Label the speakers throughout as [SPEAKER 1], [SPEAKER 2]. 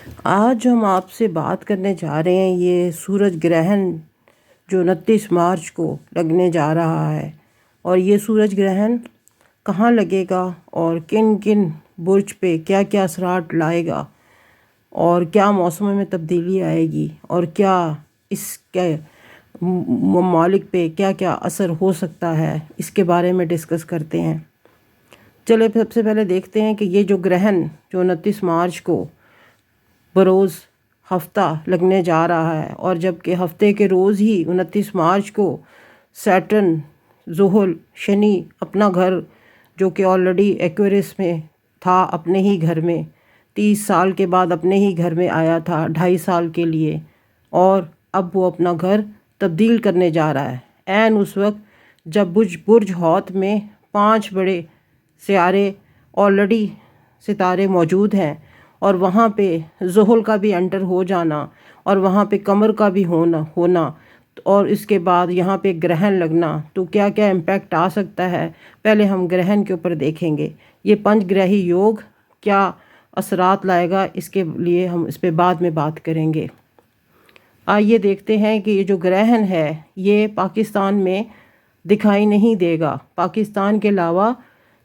[SPEAKER 1] آج ہم آپ سے بات کرنے جا رہے ہیں یہ سورج گرہن جو 29 مارچ کو لگنے جا رہا ہے، اور یہ سورج گرہن کہاں لگے گا اور کن کن برج پہ کیا کیا اثرات لائے گا، اور کیا موسم میں تبدیلی آئے گی، اور کیا اس کے ممالک پہ کیا کیا اثر ہو سکتا ہے، اس کے بارے میں ڈسکس کرتے ہیں۔ چلے سب سے پہلے دیکھتے ہیں کہ یہ جو گرہن جو 29 مارچ کو بروز ہفتہ لگنے جا رہا ہے، اور جبکہ ہفتے کے روز ہی 29 مارچ کو سیٹرن، زحل، شنی اپنا گھر جو کہ آلریڈی ایکویرس میں تھا اپنے ہی گھر میں 30 سال کے بعد اپنے ہی گھر میں آیا تھا 2.5 سال کے لیے، اور اب وہ اپنا گھر تبدیل کرنے جا رہا ہے عین اس وقت جب برج حوت میں 5 بڑے سیارے آلریڈی ستارے موجود ہیں، اور وہاں پہ زحل کا بھی انٹر ہو جانا، اور وہاں پہ قمر کا بھی ہونا اور اس کے بعد یہاں پہ گرہن لگنا، تو کیا کیا امپیکٹ آ سکتا ہے پہلے ہم گرہن کے اوپر دیکھیں گے۔ یہ 5 گرہی یوگ کیا اثرات لائے گا، اس کے لیے ہم اس پہ بعد میں بات کریں گے۔ آئیے دیکھتے ہیں کہ یہ جو گرہن ہے یہ پاکستان میں دکھائی نہیں دے گا۔ پاکستان کے علاوہ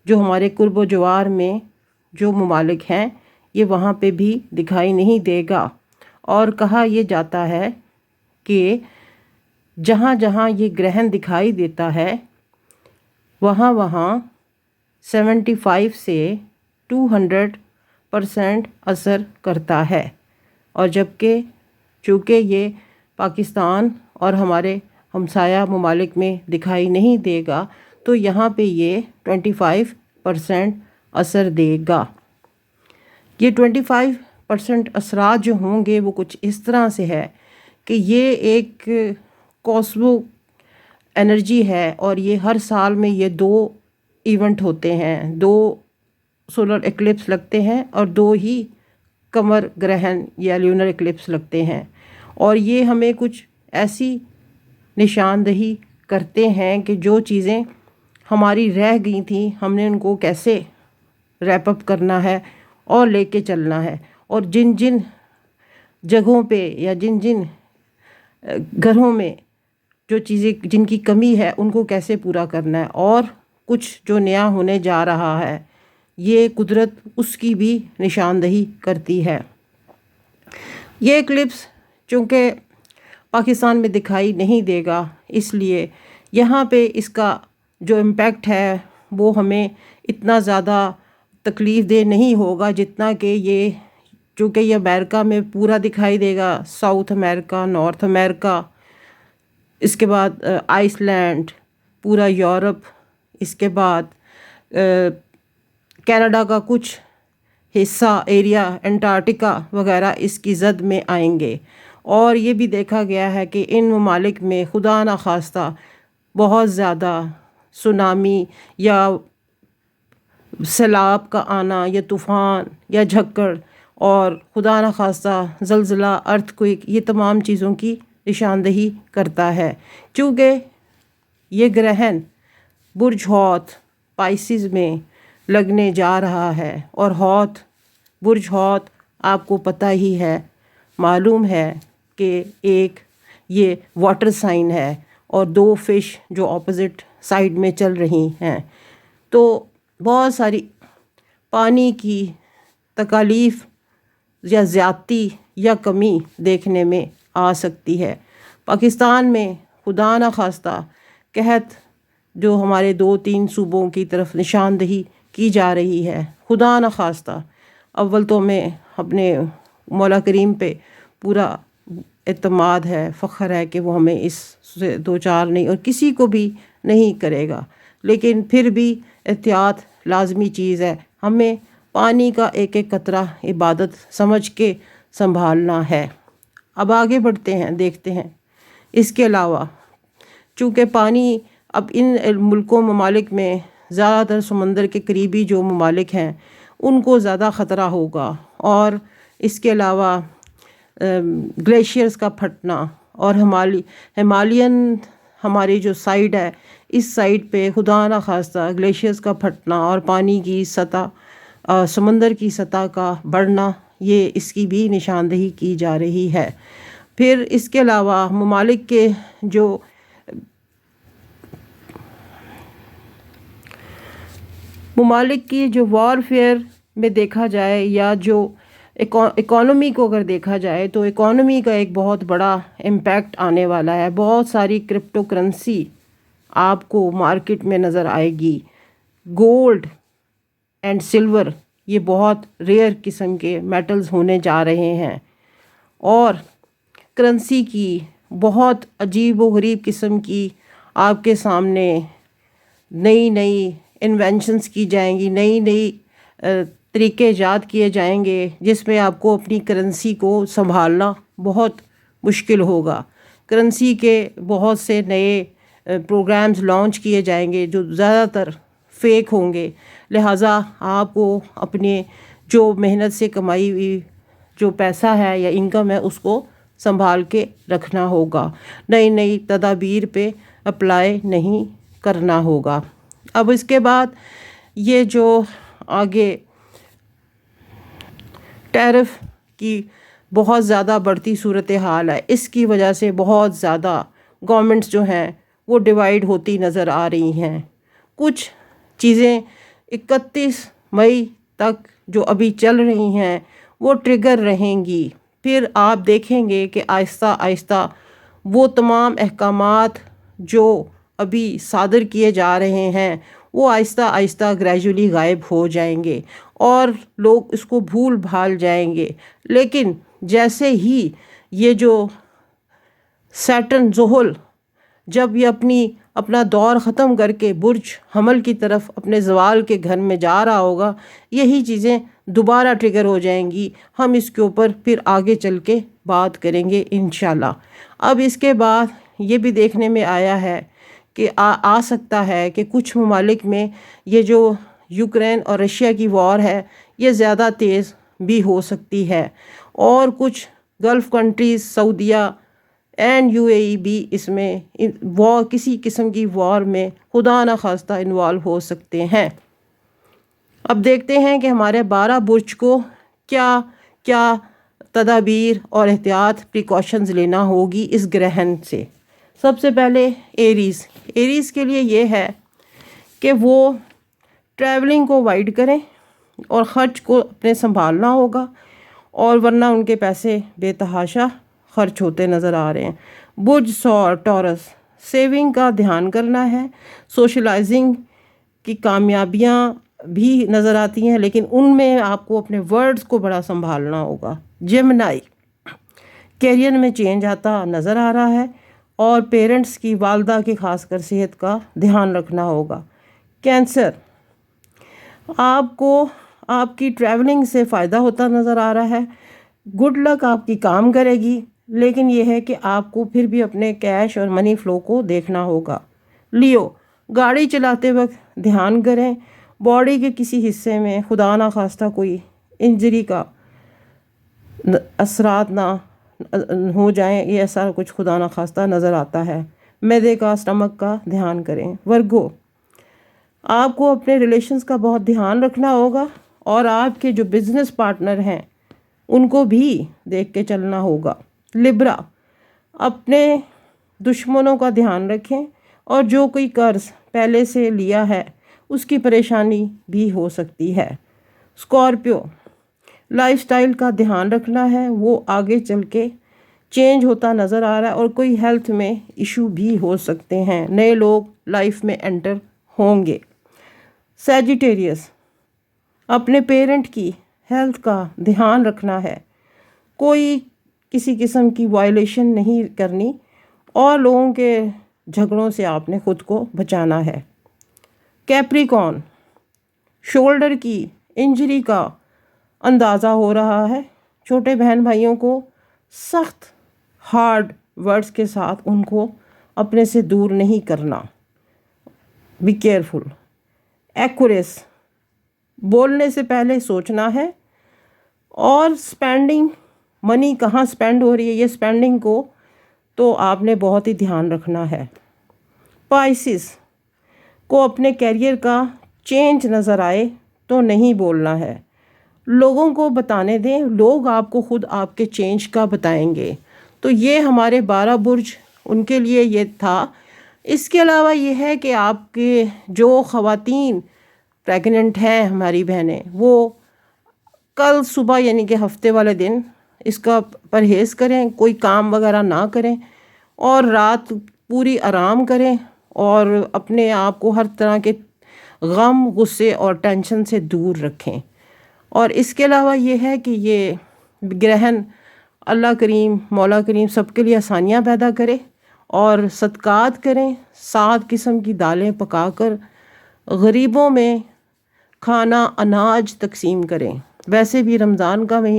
[SPEAKER 1] جو ہمارے قرب و جوار میں جو ممالک ہیں یہ وہاں پہ بھی دکھائی نہیں دے گا، اور کہا یہ جاتا ہے کہ جہاں جہاں یہ گرہن دکھائی دیتا ہے وہاں 75 سے 200% اثر کرتا ہے، اور جبکہ چونکہ یہ پاکستان اور ہمارے ہمسایہ ممالک میں دکھائی نہیں دے گا تو یہاں پہ یہ 25% اثر دے گا۔ یہ 25% اثرات جو ہوں گے وہ کچھ اس طرح سے ہے کہ یہ ایک کوسمو انرجی ہے، اور یہ ہر سال میں یہ 2 ایونٹ ہوتے ہیں، 2 سولر ایکلپس لگتے ہیں اور 2 ہی قمر گرہن یا لیونر ایکلپس لگتے ہیں، اور یہ ہمیں کچھ ایسی نشاندہی کرتے ہیں کہ جو چیزیں ہماری رہ گئی تھیں ہم نے ان کو کیسے ریپ اپ کرنا ہے اور لے کے چلنا ہے، اور جن جن جگہوں پہ یا جن جن گھروں میں جو چیزیں جن کی کمی ہے ان کو کیسے پورا کرنا ہے، اور کچھ جو نیا ہونے جا رہا ہے یہ قدرت اس کی بھی نشاندہی کرتی ہے۔ یہ ایکلپس چونکہ پاکستان میں دکھائی نہیں دے گا اس لیے یہاں پہ اس کا جو امپیکٹ ہے وہ ہمیں اتنا زیادہ تکلیف دہ نہیں ہوگا جتنا کہ یہ چونکہ یہ امریکہ میں پورا دکھائی دے گا، ساؤتھ امریکہ، نارتھ امریکہ، اس کے بعد آئس لینڈ، پورا یورپ، اس کے بعد کینیڈا کا کچھ حصہ ایریا، انٹارکٹیکا وغیرہ اس کی زد میں آئیں گے، اور یہ بھی دیکھا گیا ہے کہ ان ممالک میں خدا نخواستہ بہت زیادہ سونامی یا سیلاب کا آنا یا طوفان یا جھکڑ اور خدا نخواستہ زلزلہ، ارتھ کوئک، یہ تمام چیزوں کی نشاندہی کرتا ہے، چونکہ یہ گرہن برج حوت پائسز میں لگنے جا رہا ہے، اور برج حوت آپ کو پتہ ہی ہے، معلوم ہے کہ ایک یہ واٹر سائن ہے اور 2 فش جو اپوزٹ سائڈ میں چل رہی ہیں، تو بہت ساری پانی کی تکالیف یا زیادتی یا کمی دیکھنے میں آ سکتی ہے۔ پاکستان میں خدا نخواستہ قحط جو ہمارے 2-3 صوبوں کی طرف نشاندہی کی جا رہی ہے، خدا نخواستہ اول تو میں اپنے مولا کریم پہ پورا اعتماد ہے، فخر ہے کہ وہ ہمیں اس سے دوچار نہیں اور کسی کو بھی نہیں کرے گا، لیکن پھر بھی احتیاط لازمی چیز ہے، ہمیں پانی کا ایک ایک قطرہ عبادت سمجھ کے سنبھالنا ہے۔ اب آگے بڑھتے ہیں، دیکھتے ہیں اس کے علاوہ چونکہ پانی اب ان ملکوں ممالک میں زیادہ تر سمندر کے قریبی جو ممالک ہیں ان کو زیادہ خطرہ ہوگا، اور اس کے علاوہ گلیشیئرز کا پھٹنا اور ہمالین ہماری جو سائیڈ ہے اس سائیڈ پہ خدا نخواستہ گلیشیئرز کا پھٹنا اور پانی کی سطح، سمندر کی سطح کا بڑھنا، یہ اس کی بھی نشاندہی کی جا رہی ہے۔ پھر اس کے علاوہ ممالک کے جو ممالک کی جو وارفیئر میں دیکھا جائے یا جو اکانومی کو اگر دیکھا جائے تو اکانومی کا ایک بہت بڑا امپیکٹ آنے والا ہے۔ بہت ساری کرپٹو کرنسی آپ کو مارکیٹ میں نظر آئے گی۔ گولڈ اینڈ سلور یہ بہت ریئر قسم کے میٹلز ہونے جا رہے ہیں، اور کرنسی کی بہت عجیب و غریب قسم کی آپ کے سامنے نئی نئی انوینشنز کی جائیں گی، نئی طریقے ایجاد کیے جائیں گے جس میں آپ کو اپنی کرنسی کو سنبھالنا بہت مشکل ہوگا۔ کرنسی کے بہت سے نئے پروگرامز لانچ کیے جائیں گے جو زیادہ تر فیک ہوں گے، لہٰذا آپ کو اپنے جو محنت سے کمائی ہوئی جو پیسہ ہے یا انکم ہے اس کو سنبھال کے رکھنا ہوگا، نئی تدابیر پہ اپلائی نہیں کرنا ہوگا۔ اب اس کے بعد یہ جو آگے ٹیرف کی بہت زیادہ بڑھتی صورتحال ہے، اس کی وجہ سے بہت زیادہ گورنمنٹس جو ہیں وہ ڈیوائیڈ ہوتی نظر آ رہی ہیں۔ کچھ چیزیں 31 مئی تک جو ابھی چل رہی ہیں وہ ٹریگر رہیں گی، پھر آپ دیکھیں گے کہ آہستہ آہستہ وہ تمام احکامات جو ابھی صادر کیے جا رہے ہیں وہ آہستہ آہستہ گریجولی غائب ہو جائیں گے اور لوگ اس کو بھول بھال جائیں گے۔ لیکن جیسے ہی یہ جو سیٹرن زحل جب یہ اپنا دور ختم کر کے برج حمل کی طرف اپنے زوال کے گھر میں جا رہا ہوگا، یہی چیزیں دوبارہ ٹریگر ہو جائیں گی۔ ہم اس کے اوپر پھر آگے چل کے بات کریں گے انشاءاللہ۔ اب اس کے بعد یہ بھی دیکھنے میں آیا ہے کہ آ سکتا ہے کہ کچھ ممالک میں یہ جو یوکرین اور رشیا کی وار ہے یہ زیادہ تیز بھی ہو سکتی ہے، اور کچھ گلف کنٹریز سعودیہ اینڈ UAE بھی اس میں کسی قسم کی وار میں خدا نخواستہ انوالو ہو سکتے ہیں۔ اب دیکھتے ہیں کہ ہمارے 12 برج کو کیا کیا تدابیر اور احتیاط پریکاشنز لینا ہوگی اس گرہن سے۔ سب سے پہلے ایریز کے لیے یہ ہے کہ وہ ٹریولنگ کو اوائڈ کریں اور خرچ کو اپنے سنبھالنا ہوگا، اور ورنہ ان کے پیسے بے تحاشا خرچ ہوتے نظر آ رہے ہیں۔ برج ٹورس سیونگ کا دھیان کرنا ہے۔ سوشلائزنگ کی کامیابیاں بھی نظر آتی ہیں لیکن ان میں آپ کو اپنے ورڈز کو بڑا سنبھالنا ہوگا۔ جیمنائی کیریئر میں چینج آتا نظر آ رہا ہے، اور پیرنٹس کی والدہ کی خاص کر صحت کا دھیان رکھنا ہوگا۔ کینسر آپ کو آپ کی ٹریولنگ سے فائدہ ہوتا نظر آ رہا ہے، گڈ لک آپ کی کام کرے گی، لیکن یہ ہے کہ آپ کو پھر بھی اپنے کیش اور منی فلو کو دیکھنا ہوگا۔ لیو گاڑی چلاتے وقت دھیان کریں، باڈی کے کسی حصے میں خدا نخواستہ کوئی انجری کا اثرات نہ ہو جائیں، یہ ایسا کچھ خدا نخواستہ نظر آتا ہے۔ معدے کا اسٹمک کا دھیان کریں۔ ورگو آپ کو اپنے ریلیشنز کا بہت دھیان رکھنا ہوگا، اور آپ کے جو بزنس پارٹنر ہیں ان کو بھی دیکھ کے چلنا ہوگا۔ لبرا اپنے دشمنوں کا دھیان رکھیں، اور جو کوئی قرض پہلے سے لیا ہے اس کی پریشانی بھی ہو سکتی ہے۔ اسکارپیو لائف سٹائل کا دھیان رکھنا ہے، وہ آگے چل کے چینج ہوتا نظر آ رہا ہے، اور کوئی ہیلتھ میں ایشو بھی ہو سکتے ہیں، نئے لوگ لائف میں انٹر ہوں گے۔ سیجیٹیریس اپنے پیرنٹ کی ہیلتھ کا دھیان رکھنا ہے، کوئی کسی قسم کی وائلیشن نہیں کرنی، اور لوگوں کے جھگڑوں سے آپ نے خود کو بچانا ہے۔ کیپریکون شولڈر کی انجری کا اندازہ ہو رہا ہے، چھوٹے بہن بھائیوں کو سخت ہارڈ ورڈز کے ساتھ ان کو اپنے سے دور نہیں کرنا، بی کیئرفل۔ ایکوریس بولنے سے پہلے سوچنا ہے، اور سپینڈنگ منی کہاں سپینڈ ہو رہی ہے، یہ سپینڈنگ کو تو آپ نے بہت ہی دھیان رکھنا ہے۔ پائسس کو اپنے کیریئر کا چینج نظر آئے تو نہیں بولنا ہے، لوگوں کو بتانے دیں، لوگ آپ کو خود آپ کے چینج کا بتائیں گے۔ تو یہ ہمارے 12 برج ان کے لیے یہ تھا۔ اس کے علاوہ یہ ہے کہ آپ کے جو خواتین پریگننٹ ہیں ہماری بہنیں، وہ کل صبح یعنی کہ ہفتے والے دن اس کا پرہیز کریں، کوئی کام وغیرہ نہ کریں اور رات پوری آرام کریں اور اپنے آپ کو ہر طرح کے غم، غصے اور ٹینشن سے دور رکھیں۔ اور اس کے علاوہ یہ ہے کہ یہ گرہن اللہ کریم، مولا کریم سب کے لیے آسانیاں پیدا کرے اور صدقات کریں، 7 قسم کی دالیں پکا کر غریبوں میں کھانا، اناج تقسیم کریں۔ ویسے بھی رمضان کا مہینہ